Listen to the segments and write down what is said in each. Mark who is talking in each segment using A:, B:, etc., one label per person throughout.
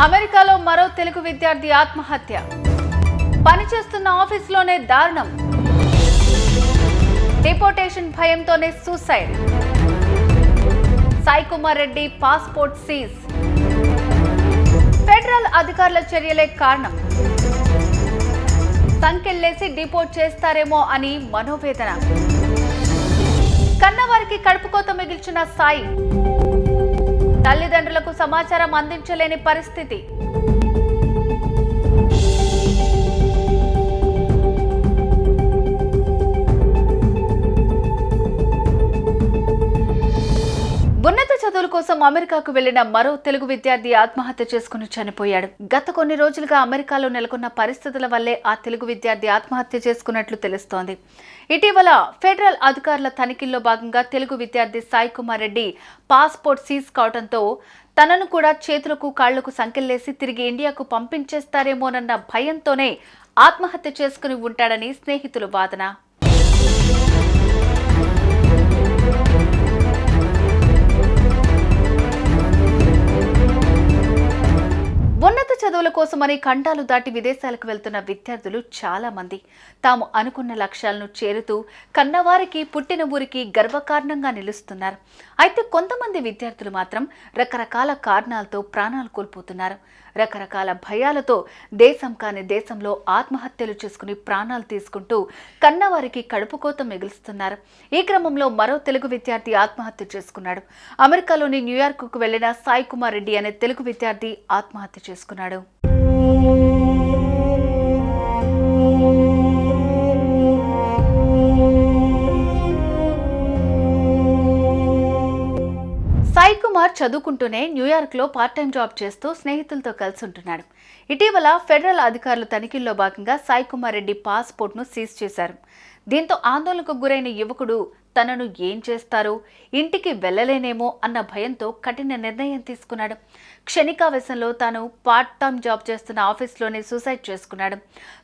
A: అమెరికాలో మరో తెలుగు విద్యార్థి ఆత్మహత్య. పనిచేస్తున్న ఆఫీసులోనే దారుణం. డిపోర్టేషన్ భయంతోనే suicide. Sai Kumar Reddy passport seize. Federal అధికారుల చర్యలే కారణం. సంకెళ్లేసి డిపోర్ట్ చేస్తారేమో అని మనోవేదన. కన్నవారికి కడుపుకోత మిగిల్చిన సాయి. తల్లిదండ్రులకు సమాచారం అందించలేని పరిస్థితి. ఉన్నత చదువుల కోసం అమెరికాకు వెళ్లిన మరో తెలుగు విద్యార్థి ఆత్మహత్య చేసుకుని చనిపోయాడు. గత కొన్ని రోజులుగా అమెరికాలో నెలకొన్న పరిస్థితుల వల్లే ఆ తెలుగు విద్యార్థి ఆత్మహత్య చేసుకున్నట్లు తెలుస్తోంది. ఇటీవల ఫెడరల్ అధికారుల తనిఖీల్లో భాగంగా తెలుగు విద్యార్థి సాయి కుమార్ రెడ్డి పాస్పోర్ట్ సీజ్ కావడంతో తనను కూడా చేతులకు కాళ్లకు సంకెళ్లేసి తిరిగి ఇండియాకు పంపించేస్తారేమోనన్న భయంతోనే ఆత్మహత్య చేసుకుని ఉంటాడని స్నేహితుల వాదన. ఉన్నత చదువుల కోసమని ఖండాలు దాటి విదేశాలకు వెళ్తున్న విద్యార్థులు చాలా మంది తాము అనుకున్న లక్ష్యాలను చేరుతూ కన్నవారికి పుట్టిన ఊరికి గర్వకారణంగా నిలుస్తున్నారు. అయితే కొంతమంది విద్యార్థులు మాత్రం రకరకాల కారణాలతో ప్రాణాలు కోల్పోతున్నారు. రకరకాల భయాలతో దేశం కాని దేశంలో ఆత్మహత్యలు చేసుకుని ప్రాణాలు తీసుకుంటూ కన్నవారికి కడుపుకోత మిగులుస్తున్నారు. ఈ క్రమంలో మరో తెలుగు విద్యార్థి ఆత్మహత్య చేసుకున్నాడు. అమెరికాలోని న్యూయార్క్కు వెళ్లిన సాయి కుమార్ రెడ్డి అనే తెలుగు విద్యార్థి ఆత్మహత్య చేసుకున్నాడు. సాయి కుమార్ చదువుకుంటూనే న్యూయార్క్లో పార్ట్ టైం జాబ్ చేస్తూ స్నేహితులతో కలిసి ఉంటున్నాడు. ఇటీవల ఫెడరల్ అధికారుల తనిఖీల్లో భాగంగా సాయి కుమార్ రెడ్డి పాస్పోర్ట్ను సీజ్ చేశారు. దీంతో ఆందోళనకు గురైన యువకుడు తనను ఏం చేస్తారో, ఇంటికి వెళ్లలేనేమో అన్న భయంతో కఠిన నిర్ణయం తీసుకున్నాడు. క్షణికావేశంలో తాను పార్ట్ టైం జాబ్ చేస్తున్న ఆఫీస్లోనే సూసైడ్ చేసుకున్నాడు.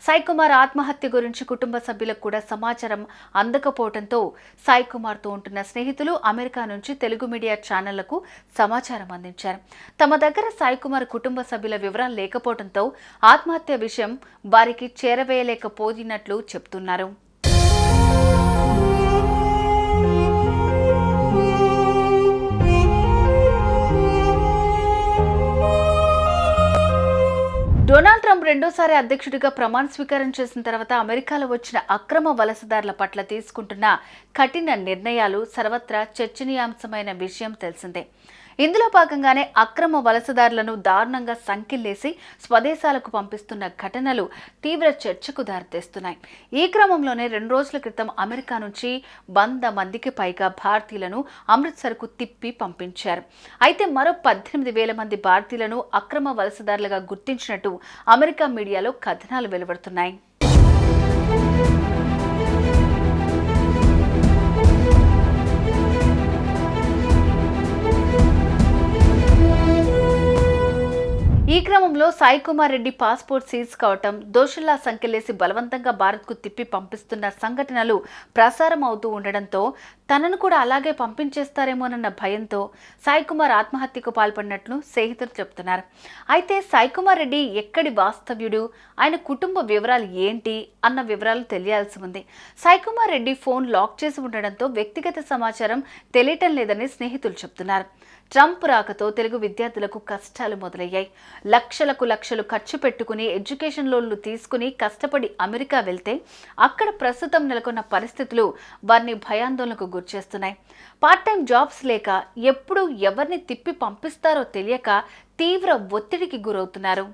A: సాయి కుమార్ ఆత్మహత్య గురించి కుటుంబ సభ్యులకు కూడా సమాచారం అందకపోవడంతో సాయి కుమార్తో ఉంటున్న స్నేహితులు అమెరికా నుంచి తెలుగు మీడియా ఛానళ్లకు సమాచారం అందించారు. తమ దగ్గర సాయి కుమార్ కుటుంబ సభ్యుల వివరాలు లేకపోవడంతో ఆత్మహత్య విషయం వారికి చేరవేయలేకపోయినట్లు చెప్తున్నారు. డొనాల్డ్ ట్రంప్ రెండోసారి అధ్యక్షుడిగా ప్రమాణ స్వీకారం చేసిన తర్వాత అమెరికాలో వచ్చిన అక్రమ వలసదారుల పట్ల తీసుకుంటున్న కఠిన నిర్ణయాలు సర్వత్రా చర్చనీయాంశమైన విషయం తెలిసిందే. ఇందులో భాగంగానే అక్రమ వలసదారులను దారుణంగా సంకెళ్లేసి స్వదేశాలకు పంపిస్తున్న ఘటనలు తీవ్ర చర్చకు దారితీస్తున్నాయి. ఈ క్రమంలోనే 2 రోజుల క్రితం అమెరికా నుంచి 100 మందికి పైగా భారతీయులను అమృత్సర్కు తిప్పి పంపించారు. అయితే మరో 18,000 మంది భారతీయులను అక్రమ వలసదారులుగా గుర్తించినట్టు అమెరికా మీడియాలో కథనాలు వెలువడుతున్నాయి. ఈ క్రమంలో సాయి కుమార్ రెడ్డి పాస్పోర్ట్ సీజ్ కావటం, దోషుల్లా సంకెళ్లేసి బలవంతంగా భారత్కు తిప్పి పంపిస్తున్న సంఘటనలు ప్రసారం అవుతూ ఉండడంతో తనను కూడా అలాగే పంపించేస్తారేమోనన్న భయంతో సాయి కుమార్ ఆత్మహత్యకు పాల్పడినట్లు స్నేహితులు చెబుతున్నారు. అయితే సాయి కుమార్ రెడ్డి ఎక్కడి వాస్తవ్యుడు, ఆయన కుటుంబ వివరాలు ఏంటి అన్న వివరాలు తెలియాల్సి ఉంది. సాయి కుమార్ రెడ్డి ఫోన్ లాక్ చేసి ఉండడంతో వ్యక్తిగత సమాచారం తెలియటం లేదని స్నేహితులు చెబుతున్నారు. ట్రంప్ రాకతో తెలుగు విద్యార్థులకు కష్టాలు మొదలయ్యాయి. లక్షలు ఖర్చు పెట్టుకుని ఎడ్యుకేషన్ లోన్లు తీసుకుని కష్టపడి అమెరికా వెళ్తే అక్కడ ప్రస్తుతం నెలకొన్న పరిస్థితులు వారిని భయాందోళనకు గురిచేస్తున్నాయి. పార్ట్ టైం జాబ్స్ లేక ఎప్పుడు ఎవరిని తిప్పి పంపిస్తారో తెలియక తీవ్ర ఒత్తిడికి గురవుతున్నారు.